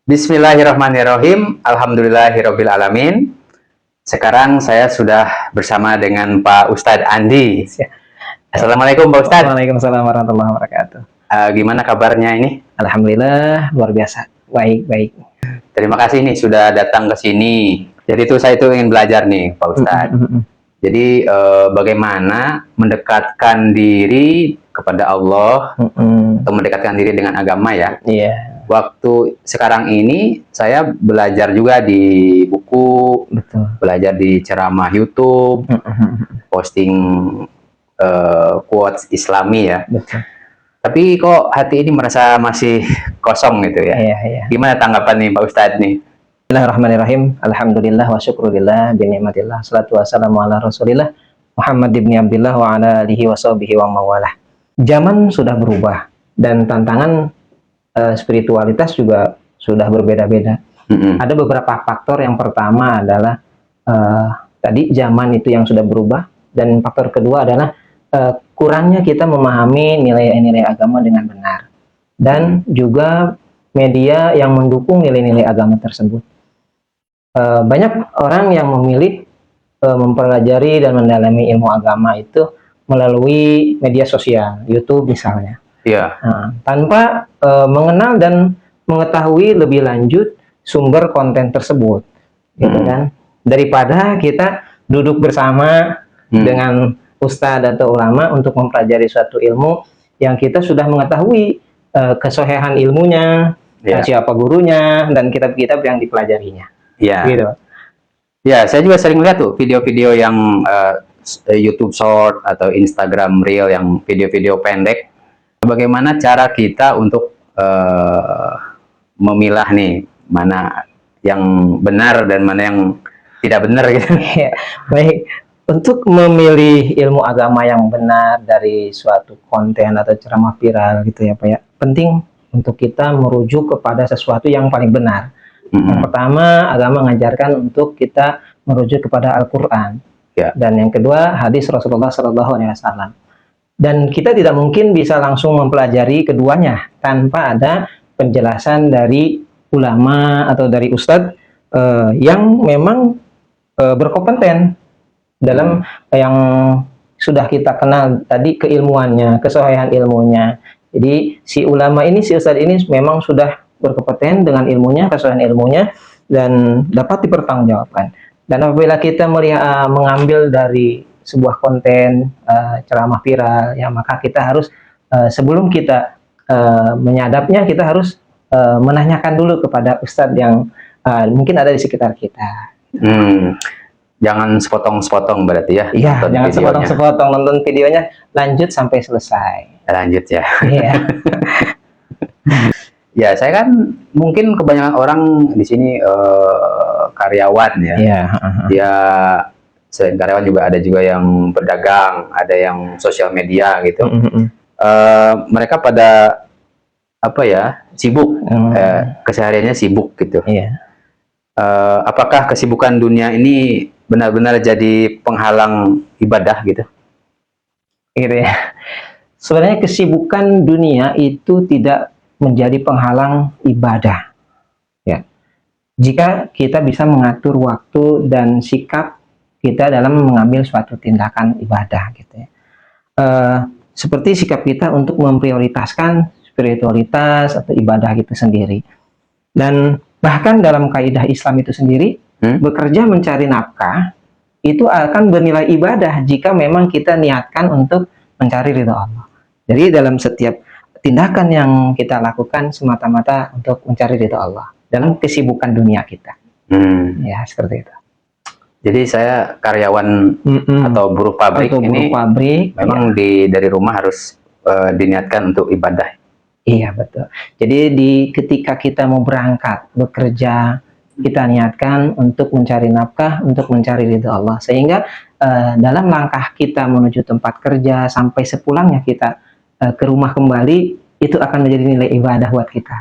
Bismillahirrahmanirrahim. Alhamdulillahirabbil alamin. Sekarang saya sudah bersama dengan Pak Ustadz Andi. Assalamualaikum Pak Ustadz. Waalaikumsalam warahmatullahi wabarakatuh. Gimana kabarnya ini? Alhamdulillah luar biasa. Baik. Terima kasih nih sudah datang ke sini. Jadi saya ingin belajar nih Pak Ustadz. Jadi bagaimana mendekatkan diri kepada Allah atau mendekatkan diri dengan agama ya? Iya. Waktu sekarang ini saya belajar juga di buku, belajar di ceramah YouTube, posting quotes Islami ya. Betul. Tapi kok hati ini merasa masih kosong gitu ya? Iya. Gimana tanggapan nih Pak Ustadz nih? Bismillahirrahmanirrahim. Alhamdulillah wa syukurillah binikmatillah. Salatu wassalamu ala rasulillah Muhammad ibn Abdillah wa ala alihi wa sahbihi wa mawalah. Zaman sudah berubah dan tantangan spiritualitas juga sudah berbeda-beda. Ada beberapa faktor. Yang pertama adalah tadi zaman itu yang sudah berubah, dan faktor kedua adalah kurangnya kita memahami nilai-nilai agama dengan benar, dan juga media yang mendukung nilai-nilai agama tersebut. Banyak orang yang memilih mempelajari dan mendalami ilmu agama itu melalui media sosial, YouTube misalnya. Iya. Tanpa mengenal dan mengetahui lebih lanjut sumber konten tersebut, gitu kan? Daripada kita duduk bersama dengan ustadz atau ulama untuk mempelajari suatu ilmu yang kita sudah mengetahui kesohihan ilmunya, siapa gurunya, dan kitab-kitab yang dipelajarinya. Iya. Gitu. Ya, saya juga sering lihat tuh video-video yang YouTube Short atau Instagram Reel yang video-video pendek. Bagaimana cara kita untuk memilah nih mana yang benar dan mana yang tidak benar gitu. Ya, baik. Untuk memilih ilmu agama yang benar dari suatu konten atau ceramah viral gitu ya Pak ya, penting untuk kita merujuk kepada sesuatu yang paling benar. Yang pertama, agama mengajarkan untuk kita merujuk kepada Al-Quran. Dan yang kedua, hadis Rasulullah SAW. Dan kita tidak mungkin bisa langsung mempelajari keduanya tanpa ada penjelasan dari ulama atau dari ustadz yang memang berkompeten dalam yang sudah kita kenal tadi, keilmuannya, kesohihan ilmunya. Jadi si ulama ini, si ustadz ini memang sudah berkompeten dengan ilmunya, kesohihan ilmunya, dan dapat dipertanggungjawabkan. Dan apabila kita melihat mengambil dari sebuah konten ceramah viral, ya maka kita harus sebelum kita menyadapnya, kita harus menanyakan dulu kepada ustadz yang mungkin ada di sekitar kita. Jangan sepotong-sepotong berarti ya? Iya, jangan sepotong-sepotong nonton videonya, lanjut sampai selesai. Lanjut ya. Iya. Ya, saya kan mungkin kebanyakan orang di sini karyawan ya. Iya. Ya, selain karyawan juga ada juga yang berdagang, ada yang sosial media gitu. Mereka pada apa ya, sibuk, kesehariannya sibuk gitu. Iya. Apakah kesibukan dunia ini benar-benar jadi penghalang ibadah gitu? Gitu ya. Sebenarnya kesibukan dunia itu tidak menjadi penghalang ibadah. Ya. Jika kita bisa mengatur waktu dan sikap kita dalam mengambil suatu tindakan ibadah gitu ya. Seperti sikap kita untuk memprioritaskan spiritualitas atau ibadah itu sendiri. Dan bahkan dalam kaidah Islam itu sendiri, bekerja mencari nafkah itu akan bernilai ibadah jika memang kita niatkan untuk mencari ridha Allah. Jadi dalam setiap tindakan yang kita lakukan semata-mata untuk mencari ridha Allah dalam kesibukan dunia kita. Ya, seperti itu. Jadi saya karyawan atau buruh pabrik memang dari rumah harus diniatkan untuk ibadah. Iya, betul. Jadi ketika kita mau berangkat bekerja, kita niatkan untuk mencari nafkah, untuk mencari ridha Allah, sehingga dalam langkah kita menuju tempat kerja sampai sepulangnya kita ke rumah kembali, itu akan menjadi nilai ibadah buat kita.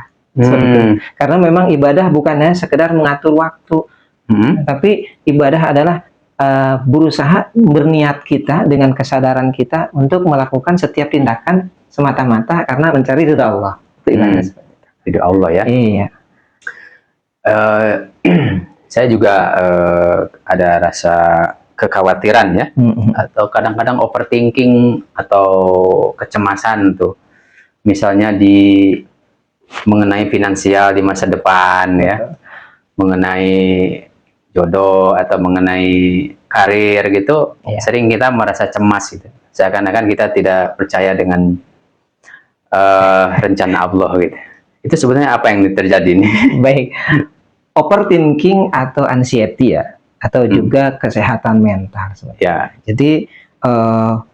Karena memang ibadah bukan hanya sekedar mengatur waktu, tapi ibadah adalah berusaha berniat kita dengan kesadaran kita untuk melakukan setiap tindakan semata-mata karena mencari ridha Allah. Itu ibadah seperti itu. Ridha Allah ya. Iya. Eh, saya juga ada rasa kekhawatiran ya, atau kadang-kadang overthinking atau kecemasan tuh. Misalnya mengenai finansial di masa depan ya, mengenai jodoh atau mengenai karir gitu, sering kita merasa cemas gitu. Seakan-akan kita tidak percaya dengan rencana Allah gitu. Itu sebenarnya apa yang terjadi nih? Baik, overthinking atau anxiety ya, atau juga kesehatan mental sebenarnya. Ya, Jadi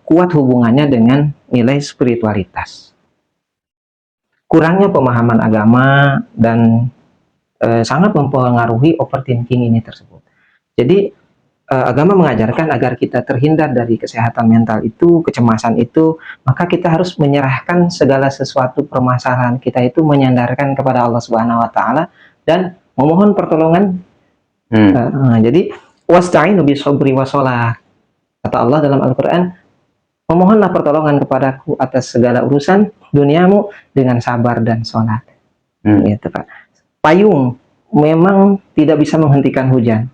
kuat hubungannya dengan nilai spiritualitas. Kurangnya pemahaman agama dan sangat mempengaruhi overthinking ini tersebut. Jadi agama mengajarkan agar kita terhindar dari kesehatan mental itu, kecemasan itu, maka kita harus menyerahkan segala sesuatu permasalahan kita itu, menyandarkan kepada Allah Subhanahu wa taala dan memohon pertolongan. Jadi wasta'inu bisabri wassalah. Kata Allah dalam Al-Qur'an, memohonlah pertolongan kepadaku atas segala urusan duniamu dengan sabar dan sholat. Gitu, Pak. Payung memang tidak bisa menghentikan hujan.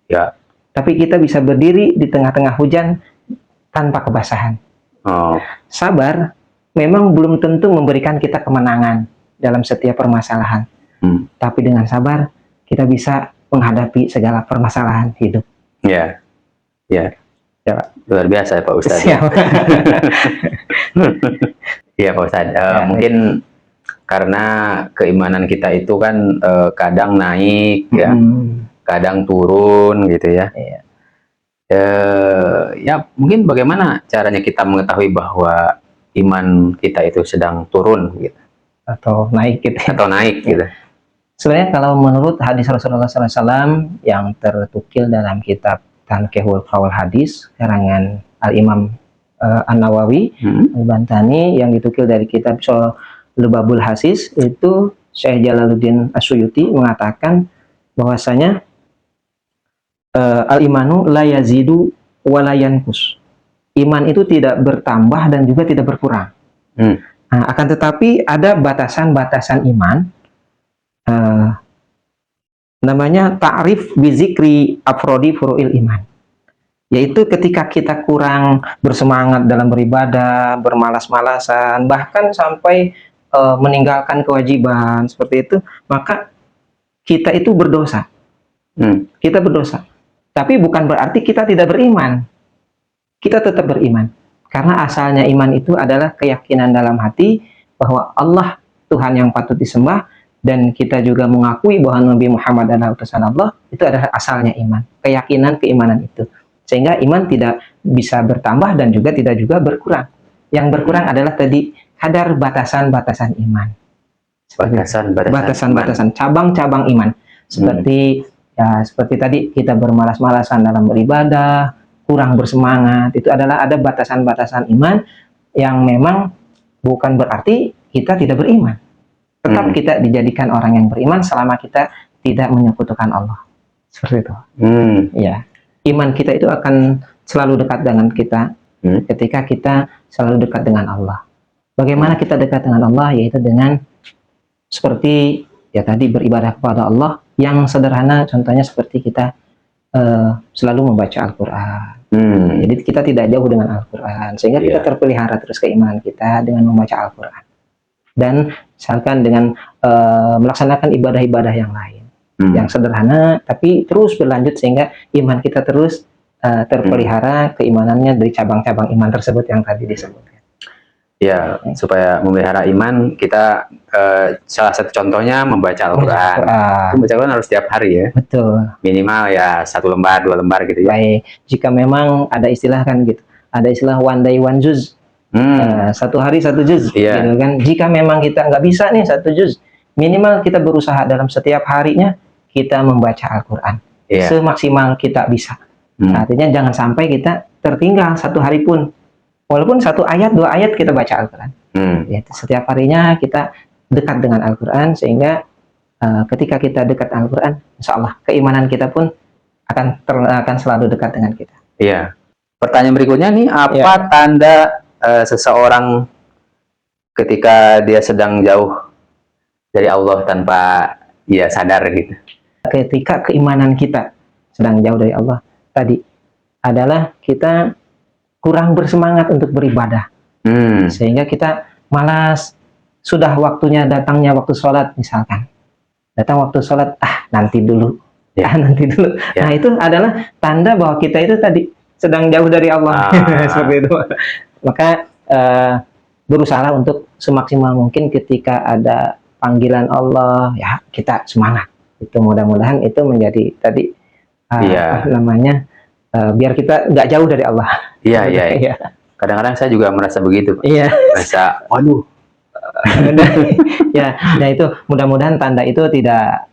ya. Tapi kita bisa berdiri di tengah-tengah hujan tanpa kebasahan. Oh, Sabar memang belum tentu memberikan kita kemenangan dalam setiap permasalahan. Tapi dengan sabar, kita bisa menghadapi segala permasalahan hidup. ya, ya. Ya, Pak. Luar biasa ya Pak Ustadz. Siap. Iya Pak Ustadz. Mungkin karena keimanan kita itu kan kadang naik ya, kadang turun gitu ya. Iya. Ya mungkin bagaimana caranya kita mengetahui bahwa iman kita itu sedang turun gitu, Atau naik gitu. atau naik gitu. Sebenarnya kalau menurut hadis Rasulullah SAW yang tertukil dalam kitab Tanqihul Qaul Hadis karangan Al-Imam An-Nawawi Al-Bantani, yang ditukil dari kitab Lubabul Hasis, itu Syekh Jalaluddin As-Suyuti mengatakan bahwasanya al-imanu la yazidu wa la yanqus. Iman itu tidak bertambah dan juga tidak berkurang. Nah, akan tetapi ada batasan-batasan iman, namanya ta'rif bizikri afrodi furu'il iman. Yaitu ketika kita kurang bersemangat dalam beribadah, bermalas-malasan, bahkan sampai meninggalkan kewajiban seperti itu, maka kita itu berdosa. Kita berdosa. Tapi bukan berarti kita tidak beriman. Kita tetap beriman. Karena asalnya iman itu adalah keyakinan dalam hati bahwa Allah Tuhan yang patut disembah, dan kita juga mengakui bahwa Nabi Muhammad adalah utusan Allah. Itu adalah asalnya iman. Keyakinan, keimanan itu. Sehingga iman tidak bisa bertambah dan juga tidak juga berkurang. Yang berkurang adalah tadi kadar batasan-batasan iman. Batasan-batasan, cabang-cabang iman. Seperti seperti tadi kita bermalas-malasan dalam beribadah, kurang bersemangat, itu adalah ada batasan-batasan iman yang memang bukan berarti kita tidak beriman. Tetap kita dijadikan orang yang beriman selama kita tidak menyekutukan Allah. Seperti itu. Ya, iman kita itu akan selalu dekat dengan kita ketika kita selalu dekat dengan Allah. Bagaimana kita dekat dengan Allah? Yaitu dengan seperti ya tadi, beribadah kepada Allah yang sederhana, contohnya seperti kita selalu membaca Al-Quran. Jadi kita tidak jauh dengan Al-Quran, sehingga kita terpelihara terus keimanan kita dengan membaca Al-Quran. Dan misalkan dengan melaksanakan ibadah-ibadah yang lain, yang sederhana, tapi terus berlanjut sehingga iman kita terus terpelihara, keimanannya dari cabang-cabang iman tersebut yang tadi disebutkan. Ya, supaya memelihara iman kita, salah satu contohnya membaca Al-Quran. Membaca Al-Quran harus setiap hari ya. Betul. Minimal ya 1 lembar, 2 lembar gitu ya. Baik, jika memang ada istilah kan gitu, ada istilah one day one juz, 1 hari 1 juz, gitu kan. Jika memang kita nggak bisa nih 1 juz, minimal kita berusaha dalam setiap harinya kita membaca Al-Quran semaksimal kita bisa. Artinya jangan sampai kita tertinggal 1 hari pun. Walaupun 1 ayat, 2 ayat kita baca Al-Quran. Ya, setiap harinya kita dekat dengan Al-Quran, sehingga ketika kita dekat Al-Quran, insya Allah keimanan kita pun akan selalu dekat dengan kita. Iya. Pertanyaan berikutnya nih, apa tanda seseorang ketika dia sedang jauh dari Allah tanpa dia sadar gitu? ketika keimanan kita sedang jauh dari Allah tadi adalah kita kurang bersemangat untuk beribadah, sehingga kita malas. Sudah waktunya datangnya waktu sholat misalkan, datang waktu sholat, nanti dulu, nanti dulu. Nah itu adalah tanda bahwa kita itu tadi sedang jauh dari Allah. Seperti itu. Maka berusaha untuk semaksimal mungkin ketika ada panggilan Allah, ya kita semangat. Itu mudah-mudahan itu menjadi tadi apa namanya, biar kita nggak jauh dari Allah. Iya. Kadang-kadang saya juga merasa begitu. Iya. Merasa, waduh. Ya, nah itu mudah-mudahan tanda itu tidak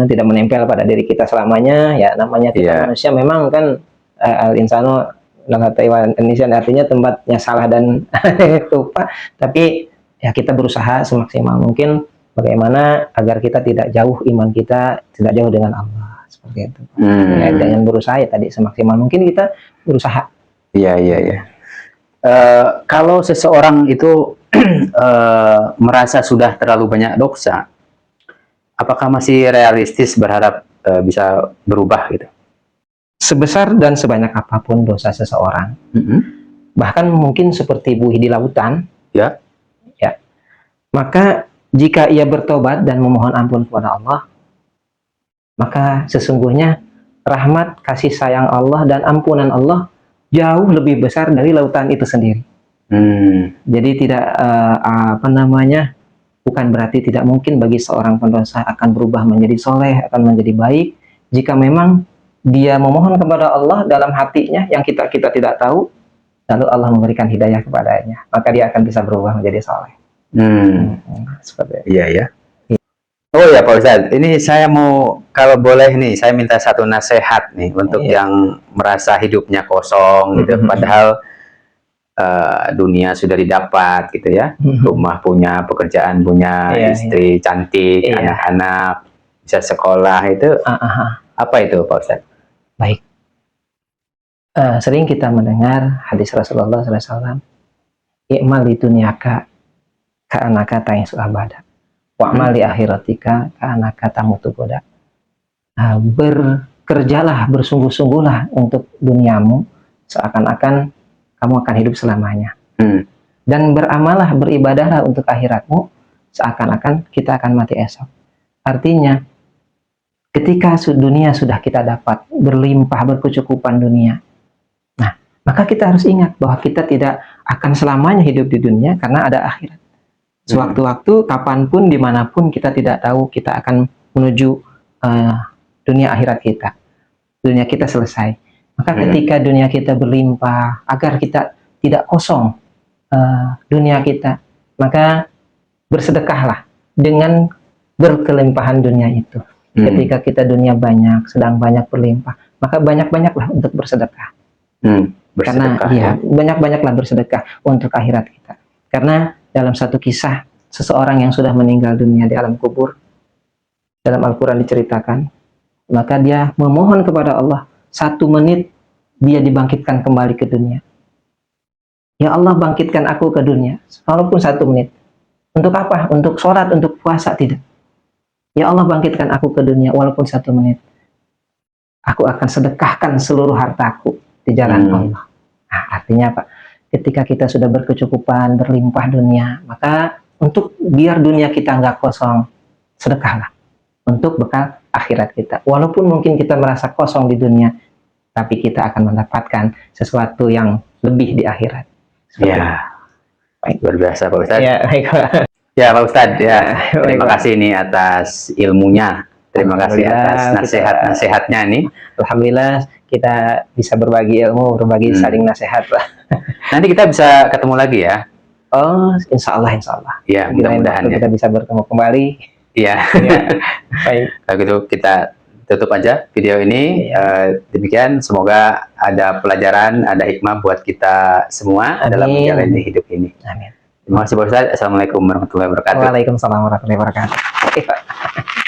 tidak menempel pada diri kita selamanya. Ya namanya kita manusia memang kan al-insanu Indonesia artinya tempatnya salah dan lupa. Tapi ya kita berusaha semaksimal mungkin bagaimana agar kita tidak jauh, iman kita tidak jauh dengan Allah, seperti itu. Ya, dengan berusaha ya tadi semaksimal mungkin kita berusaha. Iya. Kalau seseorang itu merasa sudah terlalu banyak dosa, apakah masih realistis berharap bisa berubah gitu? Sebesar dan sebanyak apapun dosa seseorang, bahkan mungkin seperti buih di lautan, ya, maka jika ia bertobat dan memohon ampun kepada Allah, maka sesungguhnya rahmat, kasih sayang Allah dan ampunan Allah jauh lebih besar dari lautan itu sendiri. Jadi tidak bukan berarti tidak mungkin bagi seorang pendosa akan berubah menjadi soleh, akan menjadi baik, jika memang dia memohon kepada Allah dalam hatinya yang kita tidak tahu, lalu Allah memberikan hidayah kepadanya, maka dia akan bisa berubah menjadi soleh. Seperti itu. Iya. Oh ya Pak Ustadz, ini saya mau, kalau boleh nih, saya minta satu nasihat nih untuk yang merasa hidupnya kosong gitu, padahal dunia sudah didapat gitu ya, rumah punya, pekerjaan punya, istri cantik, anak-anak bisa sekolah itu, apa itu Pak Ustadz? Baik, sering kita mendengar hadis Rasulullah SAW, i'mal li dunyaka ka'annaka ta'ishu abada, wa'mal li akhiratika ka'annaka tamutu goda. Bekerjalah, bersungguh-sungguhlah untuk duniamu seakan-akan kamu akan hidup selamanya. Dan beramalah, beribadahlah untuk akhiratmu seakan-akan kita akan mati esok. Artinya, ketika dunia sudah kita dapat, berlimpah, berkecukupan dunia, nah, maka kita harus ingat bahwa kita tidak akan selamanya hidup di dunia karena ada akhirat. Sewaktu-waktu, kapanpun, dimanapun kita tidak tahu, kita akan menuju dunia akhirat kita. Dunia kita selesai. Maka ketika dunia kita berlimpah, agar kita tidak kosong dunia kita, maka bersedekahlah dengan berkelimpahan dunia itu. Ketika kita dunia banyak, sedang banyak berlimpah, maka banyak-banyaklah untuk bersedekah. Karena banyak-banyaklah bersedekah untuk akhirat kita. Karena dalam satu kisah, seseorang yang sudah meninggal dunia di alam kubur, dalam Al-Quran diceritakan, maka dia memohon kepada Allah, 1 menit dia dibangkitkan kembali ke dunia. Ya Allah, bangkitkan aku ke dunia, walaupun 1 menit. Untuk apa? Untuk sholat, untuk puasa? Tidak. Ya Allah, bangkitkan aku ke dunia, walaupun 1 menit. Aku akan sedekahkan seluruh hartaku di jalan Allah. Nah, artinya apa? Ketika kita sudah berkecukupan, berlimpah dunia, maka untuk biar dunia kita nggak kosong, sedekahlah untuk bekal akhirat kita. Walaupun mungkin kita merasa kosong di dunia, tapi kita akan mendapatkan sesuatu yang lebih di akhirat. Baik, luar biasa Pak Ustadz. Ya, Pak Ustadz, terima kasih nih atas ilmunya. Terima kasih atas nasihat-nasihatnya nih. Alhamdulillah kita bisa berbagi ilmu, berbagi saling nasihat. Nanti kita bisa ketemu lagi ya. Oh, insya Allah. Ya, mudah-mudahan kita bisa bertemu kembali. Iya. Baik. Kalau gitu kita tutup aja video ini. Demikian, semoga ada pelajaran, ada hikmah buat kita semua dalam menjalani hidup ini. Amin. Terima kasih Pak Ustadz. Assalamualaikum warahmatullahi wabarakatuh. Waalaikumsalam warahmatullahi wabarakatuh.